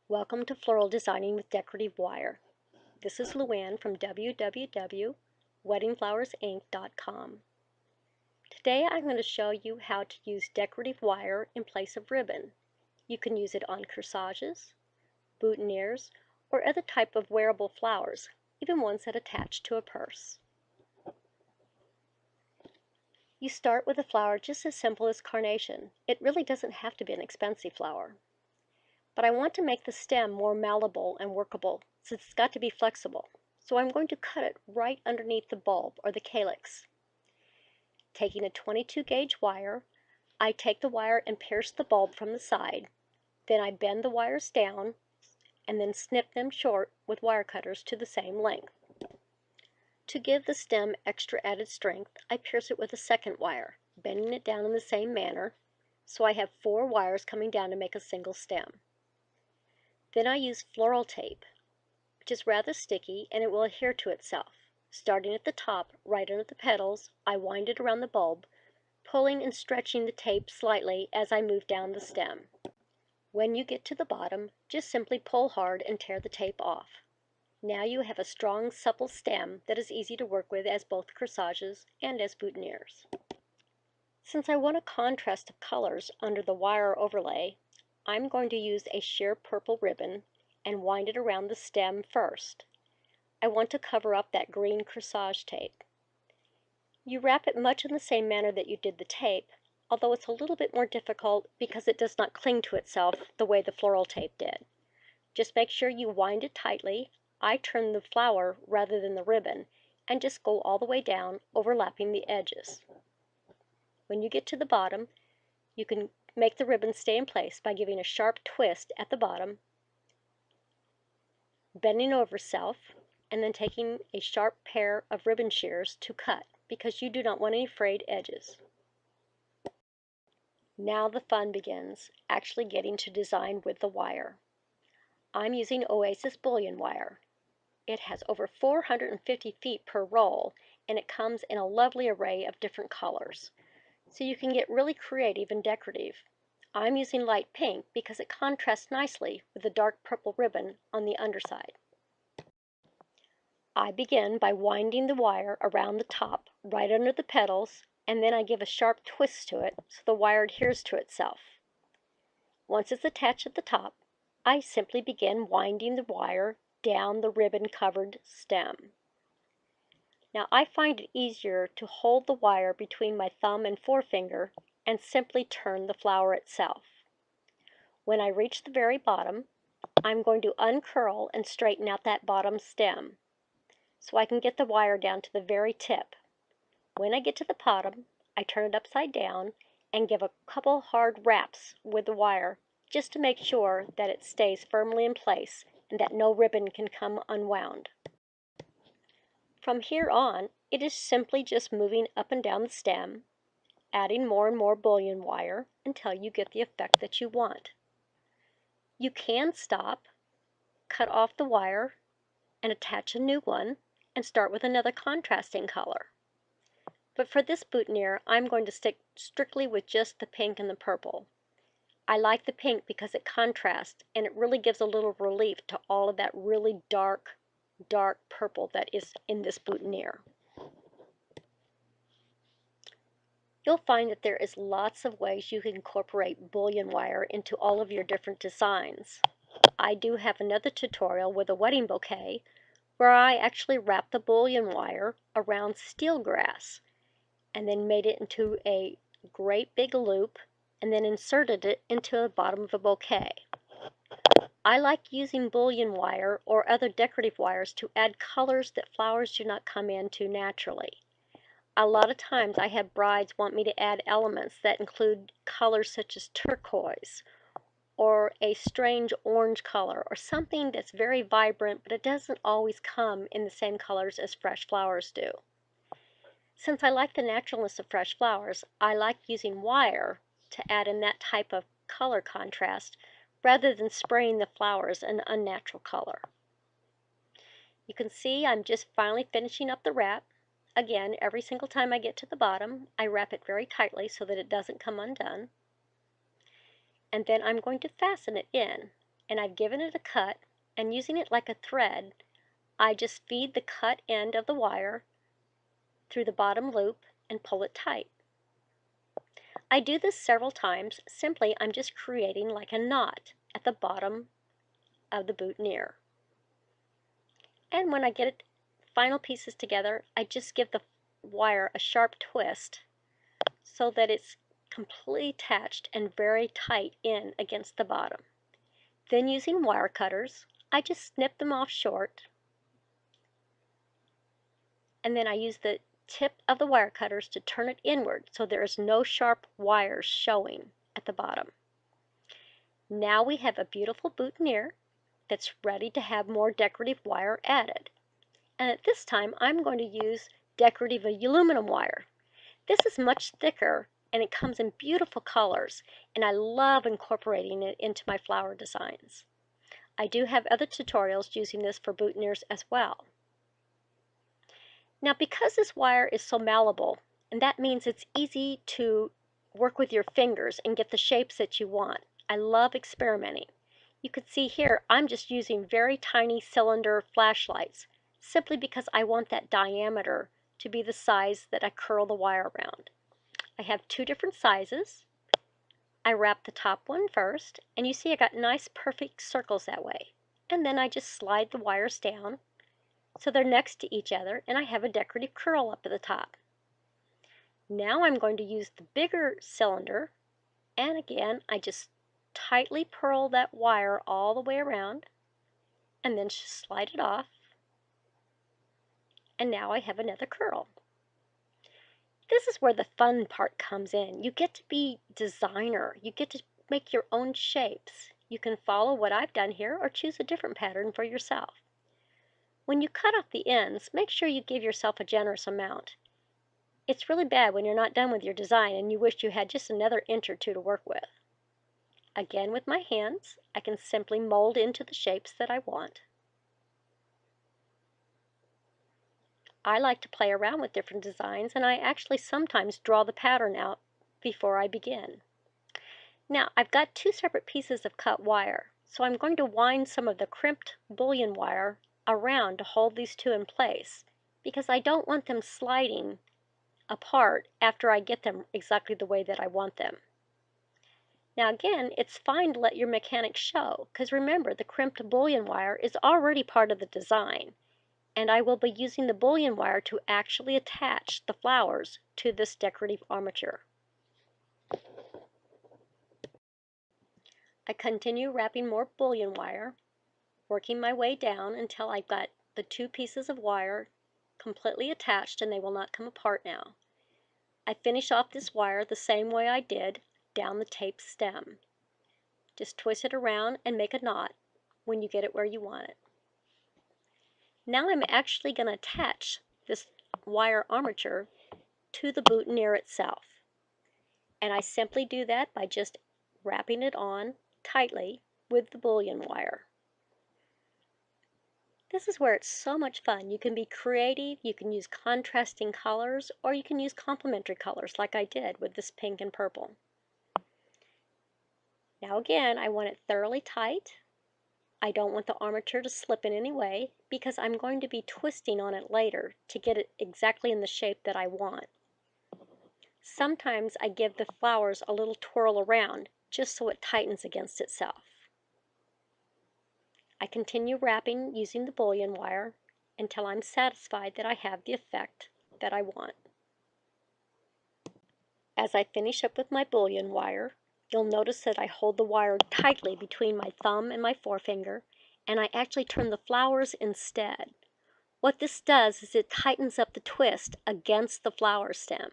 Welcome to Floral Designing with Decorative Wire. This is Luann from www.weddingflowersinc.com. Today I'm going to show you how to use decorative wire in place of ribbon. You can use it on corsages, boutonnieres, or other type of wearable flowers, even ones that attach to a purse. You start with a flower just as simple as carnation. It really doesn't have to be an expensive flower. But I want to make the stem more malleable and workable, since it's got to be flexible. So I'm going to cut it right underneath the bulb or the calyx. Taking a 22 gauge wire, I take the wire and pierce the bulb from the side. Then I bend the wires down and then snip them short with wire cutters to the same length. To give the stem extra added strength, I pierce it with a second wire, bending it down in the same manner, so I have 4 wires coming down to make a single stem. Then I use floral tape, which is rather sticky and it will adhere to itself. Starting at the top, right under the petals, I wind it around the bulb, pulling and stretching the tape slightly as I move down the stem. When you get to the bottom, just simply pull hard and tear the tape off. Now you have a strong, supple stem that is easy to work with as both corsages and as boutonnieres. Since I want a contrast of colors under the wire overlay, I'm going to use a sheer purple ribbon and wind it around the stem first. I want to cover up that green corsage tape. You wrap it much in the same manner that you did the tape, although it's a little bit more difficult because it does not cling to itself the way the floral tape did. Just make sure you wind it tightly. I turn the flower rather than the ribbon and just go all the way down, overlapping the edges. When you get to the bottom, you can make the ribbon stay in place by giving a sharp twist at the bottom, bending over itself, and then taking a sharp pair of ribbon shears to cut, because you do not want any frayed edges. Now the fun begins, actually getting to design with the wire. I'm using Oasis bullion wire. It has over 450 feet per roll, and it comes in a lovely array of different colors. So you can get really creative and decorative. I'm using light pink because it contrasts nicely with the dark purple ribbon on the underside. I begin by winding the wire around the top, right under the petals, and then I give a sharp twist to it so the wire adheres to itself. Once it's attached at the top, I simply begin winding the wire down the ribbon-covered stem. Now I find it easier to hold the wire between my thumb and forefinger and simply turn the flower itself. When I reach the very bottom, I'm going to uncurl and straighten out that bottom stem so I can get the wire down to the very tip. When I get to the bottom, I turn it upside down and give a couple hard raps with the wire just to make sure that it stays firmly in place and that no ribbon can come unwound. From here on, it is simply just moving up and down the stem, adding more and more bullion wire until you get the effect that you want. You can stop, cut off the wire, and attach a new one, and start with another contrasting color. But for this boutonniere, I'm going to stick strictly with just the pink and the purple. I like the pink because it contrasts, and it really gives a little relief to all of that really dark purple that is in this boutonniere. You'll find that there is lots of ways you can incorporate bullion wire into all of your different designs. I do have another tutorial with a wedding bouquet where I actually wrapped the bullion wire around steel grass and then made it into a great big loop and then inserted it into the bottom of a bouquet. I like using bullion wire or other decorative wires to add colors that flowers do not come into naturally. A lot of times I have brides want me to add elements that include colors such as turquoise or a strange orange color or something that's very vibrant, but it doesn't always come in the same colors as fresh flowers do. Since I like the naturalness of fresh flowers, I like using wire to add in that type of color contrast rather than spraying the flowers an unnatural color. You can see I'm just finally finishing up the wrap. Again, every single time I get to the bottom, I wrap it very tightly so that it doesn't come undone. And then I'm going to fasten it in. and I've given it a cut, and using it like a thread, I just feed the cut end of the wire through the bottom loop and pull it tight. I do this several times. Simply, I'm just creating like a knot at the bottom of the boutonniere. And when I get it final pieces together, I just give the wire a sharp twist so that it's completely attached and very tight in against the bottom. Then using wire cutters, I just snip them off short, and then I use the tip of the wire cutters to turn it inward so there is no sharp wires showing at the bottom. Now we have a beautiful boutonniere that's ready to have more decorative wire added. And at this time I'm going to use decorative aluminum wire. This is much thicker and it comes in beautiful colors, and I love incorporating it into my flower designs. I do have other tutorials using this for boutonnieres as well. Now, because this wire is so malleable, and that means it's easy to work with your fingers and get the shapes that you want, I love experimenting. You can see here I'm just using very tiny cylinder flashlights simply because I want that diameter to be the size that I curl the wire around. I have two different sizes. I wrap the top one first, and you see I got nice perfect circles that way. And then I just slide the wires down so they're next to each other, and I have a decorative curl up at the top. Now I'm going to use the bigger cylinder, and again I just tightly purl that wire all the way around and then slide it off, and now I have another curl. This is where the fun part comes in. You get to be designer. You get to make your own shapes. You can follow what I've done here or choose a different pattern for yourself. When you cut off the ends, make sure you give yourself a generous amount. It's really bad when you're not done with your design and you wish you had just another inch or two to work with. Again, with my hands, I can simply mold into the shapes that I want. I like to play around with different designs, and I actually sometimes draw the pattern out before I begin. Now, I've got two separate pieces of cut wire, so I'm going to wind some of the crimped bullion wire around to hold these two in place, because I don't want them sliding apart after I get them exactly the way that I want them. Now again, it's fine to let your mechanics show, because remember, the crimped bullion wire is already part of the design, and I will be using the bullion wire to actually attach the flowers to this decorative armature. I continue wrapping more bullion wire, working my way down until I've got the two pieces of wire completely attached and they will not come apart now. I finish off this wire the same way I did down the tape stem. Just twist it around and make a knot when you get it where you want it. Now I'm actually going to attach this wire armature to the boutonniere itself. And I simply do that by just wrapping it on tightly with the bullion wire. This is where it's so much fun. You can be creative, you can use contrasting colors, or you can use complementary colors like I did with this pink and purple. Now again, I want it thoroughly tight. I don't want the armature to slip in any way because I'm going to be twisting on it later to get it exactly in the shape that I want. Sometimes I give the flowers a little twirl around just so it tightens against itself. I continue wrapping using the bullion wire until I'm satisfied that I have the effect that I want. As I finish up with my bullion wire, you'll notice that I hold the wire tightly between my thumb and my forefinger, and I actually turn the flowers instead. What this does is it tightens up the twist against the flower stem.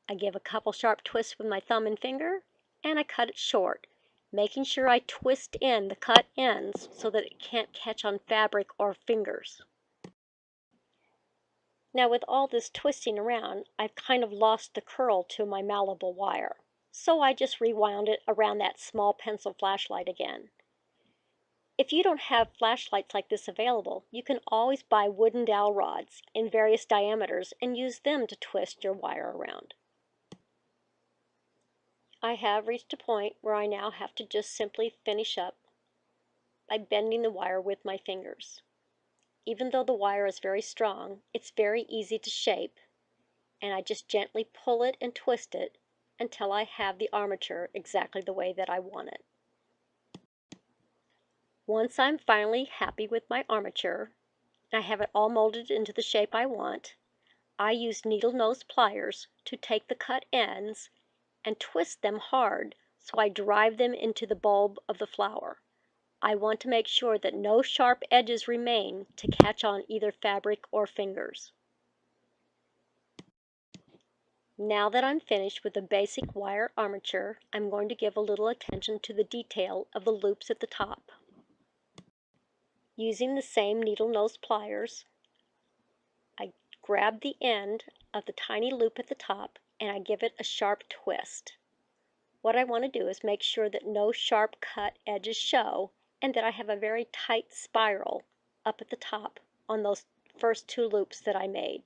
I give a couple sharp twists with my thumb and finger, and I cut it short, making sure I twist in the cut ends so that it can't catch on fabric or fingers. Now with all this twisting around, I've kind of lost the curl to my malleable wire. So I just rewound it around that small pencil flashlight again. If you don't have flashlights like this available, you can always buy wooden dowel rods in various diameters and use them to twist your wire around. I have reached a point where I now have to just simply finish up by bending the wire with my fingers. Even though the wire is very strong, it's very easy to shape, and I just gently pull it and twist it until I have the armature exactly the way that I want it. Once I'm finally happy with my armature, and I have it all molded into the shape I want, I use needle nose pliers to take the cut ends and twist them hard so I drive them into the bulb of the flower. I want to make sure that no sharp edges remain to catch on either fabric or fingers. Now that I'm finished with the basic wire armature, I'm going to give a little attention to the detail of the loops at the top. Using the same needle nose pliers, I grab the end of the tiny loop at the top and I give it a sharp twist. What I want to do is make sure that no sharp cut edges show and that I have a very tight spiral up at the top on those first two loops that I made.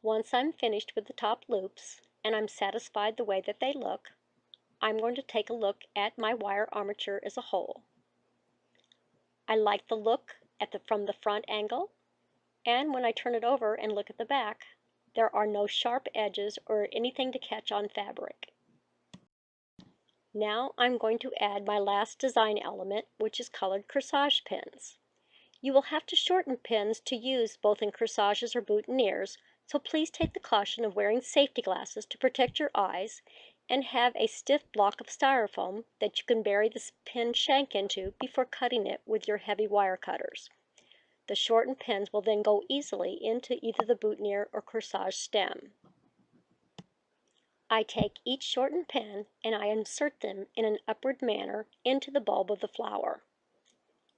Once I'm finished with the top loops and I'm satisfied the way that they look, I'm going to take a look at my wire armature as a whole. I like the look from the front angle, and when I turn it over and look at the back, there are no sharp edges or anything to catch on fabric. Now I'm going to add my last design element, which is colored corsage pins. You will have to shorten pins to use both in corsages or boutonnieres, so please take the caution of wearing safety glasses to protect your eyes and have a stiff block of styrofoam that you can bury the pin shank into before cutting it with your heavy wire cutters. The shortened pins will then go easily into either the boutonniere or corsage stem. I take each shortened pin and I insert them in an upward manner into the bulb of the flower.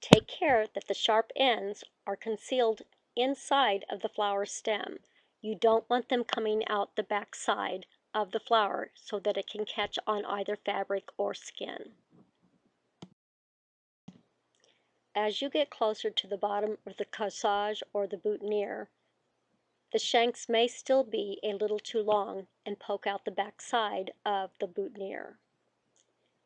Take care that the sharp ends are concealed inside of the flower stem. You don't want them coming out the back side of the flower so that it can catch on either fabric or skin. As you get closer to the bottom of the corsage or the boutonniere, the shanks may still be a little too long and poke out the back side of the boutonniere.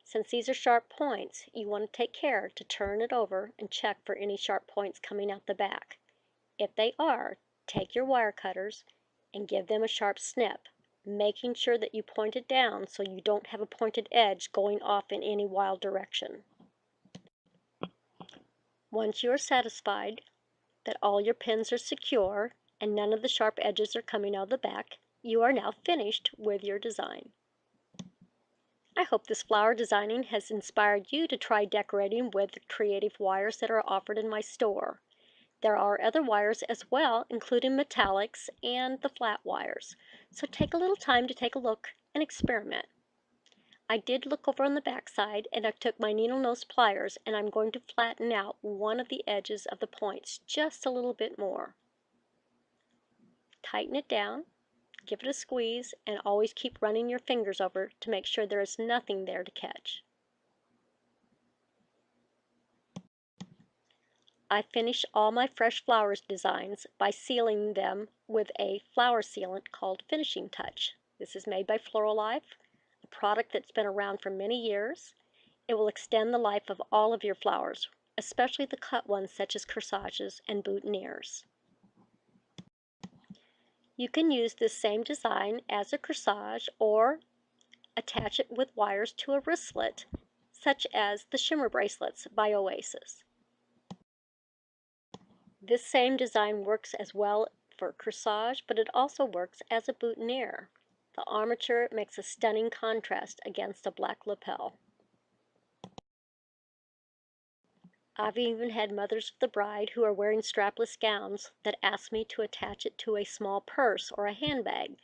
Since these are sharp points, you want to take care to turn it over and check for any sharp points coming out the back. If they are, take your wire cutters and give them a sharp snip, making sure that you point it down so you don't have a pointed edge going off in any wild direction. Once you are satisfied that all your pins are secure and none of the sharp edges are coming out of the back, you are now finished with your design. I hope this flower designing has inspired you to try decorating with the creative wires that are offered in my store. There are other wires as well, including metallics and the flat wires, so take a little time to take a look and experiment. I did look over on the back side and I took my needle nose pliers and I'm going to flatten out one of the edges of the points just a little bit more. Tighten it down, give it a squeeze, and always keep running your fingers over to make sure there is nothing there to catch. I finish all my fresh flowers designs by sealing them with a flower sealant called Finishing Touch. This is made by Floral Tape, a product that's been around for many years. It will extend the life of all of your flowers, especially the cut ones such as corsages and boutonnieres. You can use this same design as a corsage or attach it with wires to a wristlet, such as the shimmer bracelets by Oasis. This same design works as well for corsage, but it also works as a boutonniere. The armature makes a stunning contrast against a black lapel. I've even had mothers of the bride who are wearing strapless gowns that ask me to attach it to a small purse or a handbag.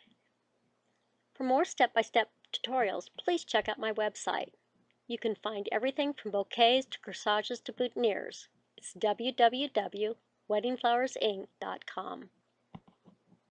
For more step-by-step tutorials, please check out my website. You can find everything from bouquets to corsages to boutonnieres. It's www.weddingflowersinc.com.